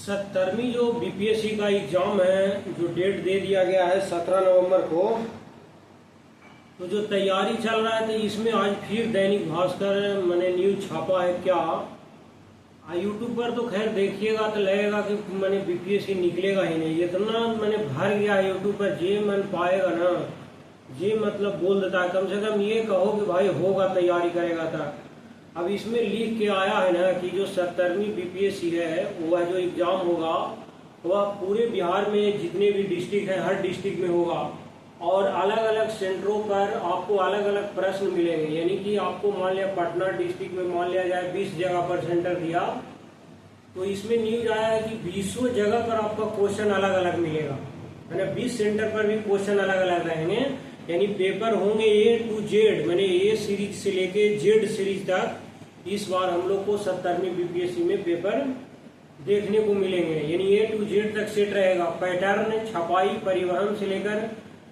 70वीं जो बीपीएससी का एग्जाम है, जो डेट दे दिया गया है 17 नवंबर को, तो जो तैयारी चल रहा है तो इसमें आज फिर दैनिक भास्कर मैंने न्यूज छापा है क्या। यूट्यूब पर तो खैर देखिएगा तो लगेगा कि मैंने बीपीएससी निकलेगा ही नहीं, इतना मैंने भर गया यूट्यूब पर, जे मन पाएगा ना जे मतलब बोल देता है। कम से कम ये कहो कि भाई होगा, तैयारी करेगा था। अब इसमें लिख के आया है ना कि जो 70वीं बीपीएससी है वह जो एग्जाम होगा वह पूरे बिहार में जितने भी डिस्ट्रिक्ट है हर डिस्ट्रिक्ट में होगा, और अलग अलग सेंटरों पर आपको अलग अलग प्रश्न मिलेंगे। यानी कि आपको मान लिया पटना डिस्ट्रिक्ट में मान लिया जाए 20 जगह पर सेंटर दिया, तो इसमें न्यूज आया है कि 20 जगह पर आपका क्वेश्चन अलग अलग मिलेगा, है ना। 20 सेंटर पर भी क्वेश्चन अलग अलग रहेंगे, यानी पेपर होंगे A to Z, मैंने A सीरीज से लेके Z सीरीज तक इस बार हम लोग को 70वीं बीपीएससी में पेपर देखने को मिलेंगे। यानी A to Z तक सेट रहेगा। पैटर्न, छपाई, परिवहन से लेकर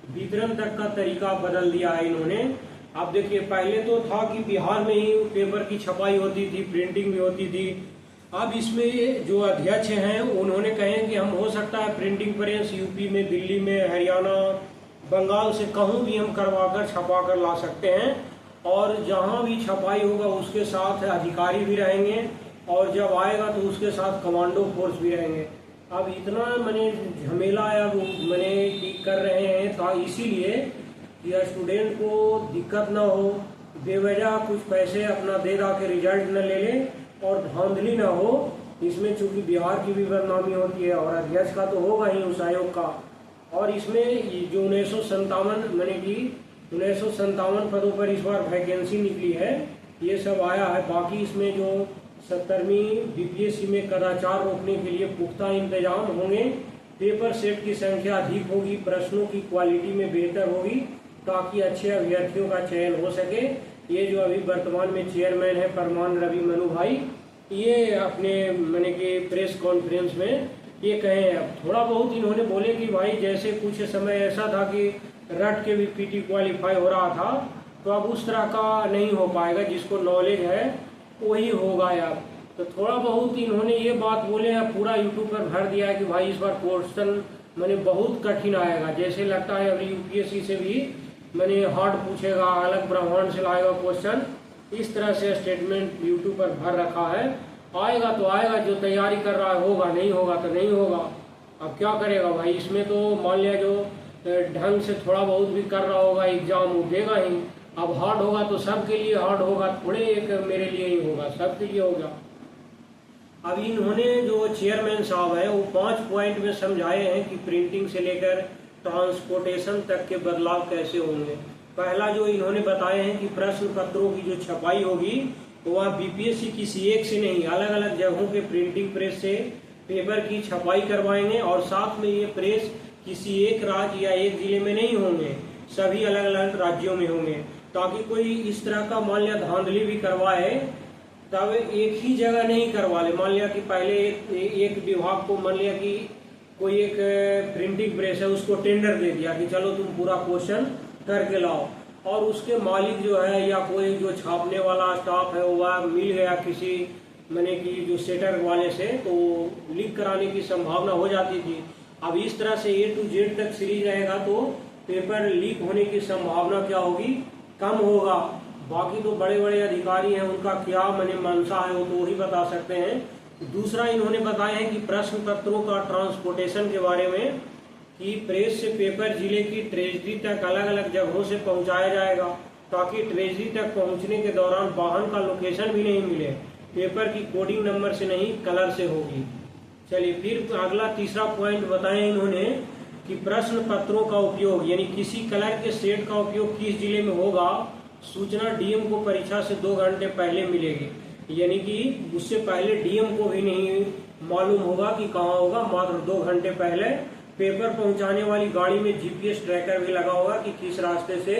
वितरण तक का तरीका बदल दिया है इन्होंने। आप देखिए, पहले तो था कि बिहार में ही पेपर की छपाई होती थी, प्रिंटिंग भी होती थी। अब इसमें जो अध्यक्ष हैं उन्होंने कहे कि हम हो सकता है प्रिंटिंग प्रेस यूपी में, दिल्ली में, हरियाणा, बंगाल से कहूँ भी हम करवाकर छपा कर ला सकते हैं, और जहाँ भी छपाई होगा उसके साथ अधिकारी भी रहेंगे, और जब आएगा तो उसके साथ कमांडो फोर्स भी रहेंगे। अब इतना मैंने झमेला अब मैंने कर रहे हैं था इसीलिए कि स्टूडेंट को दिक्कत ना हो, बेवजह कुछ पैसे अपना दे दा के रिजल्ट न ले ले, और धांधली ना हो इसमें, चूंकि बिहार की भी बदनामी होती है और अध्यक्ष का तो होगा ही उस आयोग का। और इसमें जो 1957 मैंने की 1957 पदों पर इस बार वैकेंसी निकली है, ये सब आया है। बाकी इसमें जो 70वीं बीपीएससी में कदाचार रोकने के लिए पुख्ता इंतजाम होंगे, पेपर सेट की संख्या अधिक होगी, प्रश्नों की क्वालिटी में बेहतर होगी, ताकि अच्छे अभ्यर्थियों का चयन हो सके। ये जो अभी वर्तमान में चेयरमैन है परमान रवि मनु भाई, ये अपने मैंने कि प्रेस कॉन्फ्रेंस में ये कहे हैं। अब थोड़ा बहुत इन्होंने बोले कि भाई जैसे कुछ समय ऐसा था कि रट के भी पीटी क्वालिफाई हो रहा था, तो अब उस तरह का नहीं हो पाएगा, जिसको नॉलेज है वही होगा यार। तो थोड़ा बहुत इन्होंने ये बात बोले हैं, पूरा यूट्यूब पर भर दिया है कि भाई इस बार क्वेश्चन मैंने बहुत कठिन आएगा, जैसे लगता है अभी यूपीएससी से भी मैंने हार्ड पूछेगा, अलग ब्रह्मांड से लाएगा क्वेश्चन, इस तरह से स्टेटमेंट यूट्यूब पर भर रखा है। आएगा तो आएगा, जो तैयारी कर रहा है होगा, नहीं होगा तो नहीं होगा। अब क्या करेगा भाई, इसमें तो मान लिया जो ढंग से थोड़ा बहुत भी कर रहा होगा एग्जाम वो देगा ही। अब हार्ड होगा तो सबके लिए हार्ड होगा, थोड़े एक मेरे लिए ही होगा, सबके लिए होगा। अब इन्होंने जो चेयरमैन साहब है वो 5 पॉइंट में समझाए हैं कि प्रिंटिंग से लेकर ट्रांसपोर्टेशन तक के बदलाव कैसे होंगे। पहला जो इन्होंने बताए हैं कि प्रश्न पत्रों की जो छपाई होगी तो वह बीपीएससी किसी एक से नहीं, अलग अलग जगहों के प्रिंटिंग प्रेस से पेपर की छपाई करवाएंगे, और साथ में ये प्रेस किसी एक राज्य या एक जिले में नहीं होंगे, सभी अलग अलग राज्यों में होंगे, ताकि कोई इस तरह का मान लिया धांधली भी करवाए तब एक ही जगह नहीं करवा ले। मान लिया कि पहले एक विभाग को मान लिया कि कोई एक प्रिंटिंग प्रेस है, उसको टेंडर दे दिया कि चलो तुम पूरा क्वेश्चन करके लाओ, और उसके मालिक जो है या कोई जो छापने वाला स्टाफ है वह मिल गया किसी मैंने कि जो सेटर वाले से, तो लीक कराने की संभावना हो जाती थी। अब इस तरह से A to Z तक सीरीज रहेगा तो पेपर लीक होने की संभावना क्या होगी, कम होगा। बाकी तो बड़े बड़े अधिकारी हैं, उनका क्या मैंने मंशा है वो तो वही बता सकते हैं। दूसरा इन्होंने बताया है कि प्रश्न पत्रों का ट्रांसपोर्टेशन के बारे में, कि प्रेस से पेपर जिले की ट्रेजरी तक अलग अलग जगहों से पहुंचाया जाएगा, ताकि ट्रेजरी तक पहुंचने के दौरान वाहन का लोकेशन भी नहीं मिले, पेपर की कोडिंग नंबर से नहीं कलर से होगी। चलिए फिर अगला तीसरा पॉइंट बताएं इन्होंने कि प्रश्न पत्रों का उपयोग, यानी किसी कलर के सेट का उपयोग किस जिले में होगा, सूचना डीएम को परीक्षा से 2 घंटे पहले मिलेगी। यानी कि उससे पहले डीएम को भी नहीं मालूम होगा कि कहाँ होगा, मात्र 2 घंटे पहले पेपर पहुंचाने वाली गाड़ी में जीपीएस ट्रैकर भी लगा होगा कि किस रास्ते से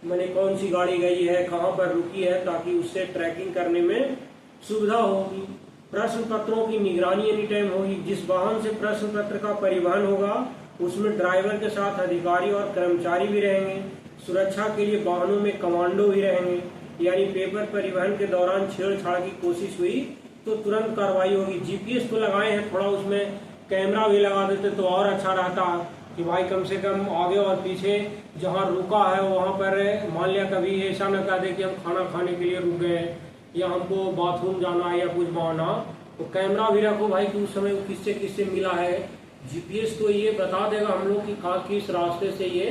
मैंने कौन सी गाड़ी गई है, कहाँ पर रुकी है, ताकि उससे ट्रैकिंग करने में सुविधा होगी। प्रश्न पत्रों की निगरानी एनी टाइम होगी। जिस वाहन से प्रश्न पत्र का परिवहन होगा उसमें ड्राइवर के साथ अधिकारी और कर्मचारी भी रहेंगे। सुरक्षा के लिए वाहनों में कमांडो भी रहेंगे, यानी पेपर परिवहन के दौरान छेड़छाड़ की कोशिश हुई तो तुरंत कार्रवाई होगी। जीपीएस तो लगाए हैं, थोड़ा उसमें कैमरा भी लगा देते तो और अच्छा रहता कि भाई कम से कम आगे और पीछे जहाँ रुका है वहाँ पर मान लिया कभी ऐसा न कर दे कि हम खाना खाने के लिए रुक गए या हमको बाथरूम जाना है या कुछ बहाना, तो कैमरा भी रखो भाई कि उस समय किससे किससे मिला है। जीपीएस तो ये बता देगा हम लोग कि कहाँ किस रास्ते से ये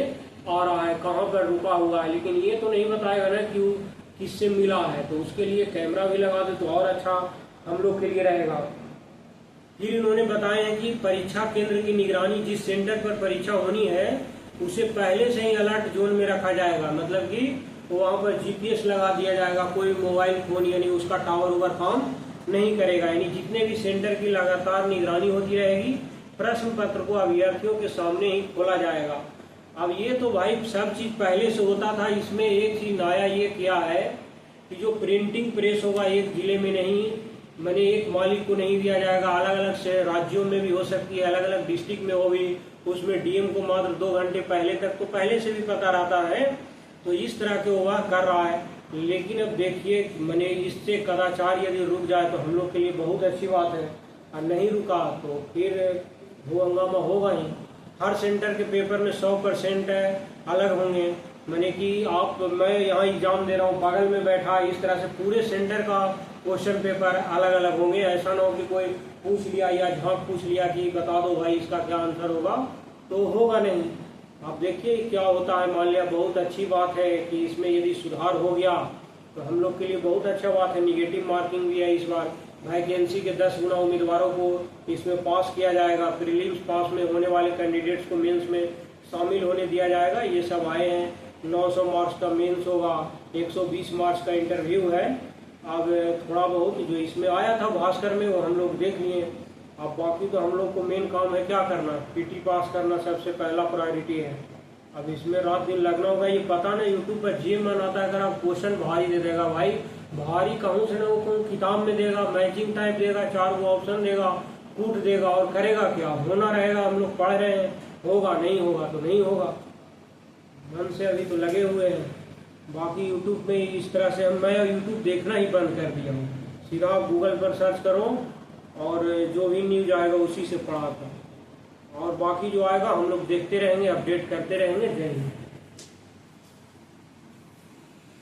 आ रहा है, कहाँ पर रुका हुआ है, लेकिन ये तो नहीं बताएगा ना कि वो किससे मिला है। तो उसके लिए कैमरा भी लगा दे तो और अच्छा हम लोग के लिए रहेगा। फिर इन्होंने बताया है कि परीक्षा केंद्र की निगरानी, जिस सेंटर पर परीक्षा होनी है उसे पहले से ही अलर्ट जोन में रखा जाएगा, मतलब कि वहाँ पर जीपीएस लगा दिया जाएगा, कोई मोबाइल फोन यानी उसका टावर ओवर काम नहीं करेगा। यानी जितने भी सेंटर की लगातार निगरानी होती रहेगी। प्रश्न पत्र को अभ्यर्थियों के सामने ही खोला जाएगा। अब ये तो भाई सब चीज पहले से होता था, इसमें एक चीज नया ये किया है कि जो प्रिंटिंग प्रेस होगा एक जिले में नहीं, मैंने एक मालिक को नहीं दिया जाएगा, अलग अलग से राज्यों में भी हो सकती है, अलग अलग डिस्ट्रिक्ट में हो भी, उसमें डीएम को मात्र 2 घंटे पहले तक तो पहले से भी पता रहता है। तो इस तरह के वो कर रहा है। लेकिन अब देखिए मैंने इससे कदाचार यदि रुक जाए तो हम लोग के लिए बहुत अच्छी बात है, और नहीं रुका तो फिर वो हंगामा होगा ही। हर सेंटर के पेपर में 100% अलग होंगे, मैंने कि मैं यहाँ एग्जाम दे रहा हूँ, बगल में बैठा, इस तरह से पूरे सेंटर का क्वेश्चन पेपर अलग अलग होंगे। ऐसा ना हो कि कोई पूछ लिया या झांक पूछ लिया कि बता दो भाई इसका क्या आंसर होगा, तो होगा नहीं। आप देखिए क्या होता है। मान लिया बहुत अच्छी बात है कि इसमें यदि सुधार हो गया तो हम लोग के लिए बहुत अच्छा बात है। निगेटिव मार्किंग भी है इस बार, वैकेंसी के 10 गुना उम्मीदवारों को इसमें पास किया जाएगा। प्रीलिम्स पास में होने वाले कैंडिडेट्स को मेंस में शामिल होने दिया जाएगा। ये सब आए हैं। 900 मार्क्स का मेंस होगा, 120 मार्क्स का इंटरव्यू है। अब थोड़ा बहुत जो इसमें आया था भास्कर में वो हम लोग देख लिए। अब बाकी तो हम लोग को मेन काम है क्या करना, पीटी पास करना सबसे पहला प्रायोरिटी है। अब इसमें रात दिन लगना होगा। ये पता नहीं यूट्यूब पर जे मन आता है अगर आप क्वेश्चन भारी दे देगा, भाई भारी कहूँ से ना वो कौन किताब में देगा, मैचिंग टाइप देगा, 4 वो ऑप्शन देगा, कूट देगा और करेगा क्या। होना रहेगा, हम लोग पढ़ रहे हैं, होगा नहीं होगा तो नहीं होगा। मन से अभी तो लगे हुए हैं। बाकी यूट्यूब में इस तरह से मैं यूट्यूब देखना ही बंद कर दिया हूँ। सीधा गूगल पर सर्च करो और जो भी न्यूज आएगा उसी से पढ़ा था। और बाकी जो आएगा हम लोग देखते रहेंगे, अपडेट करते रहेंगे। जय हिंद।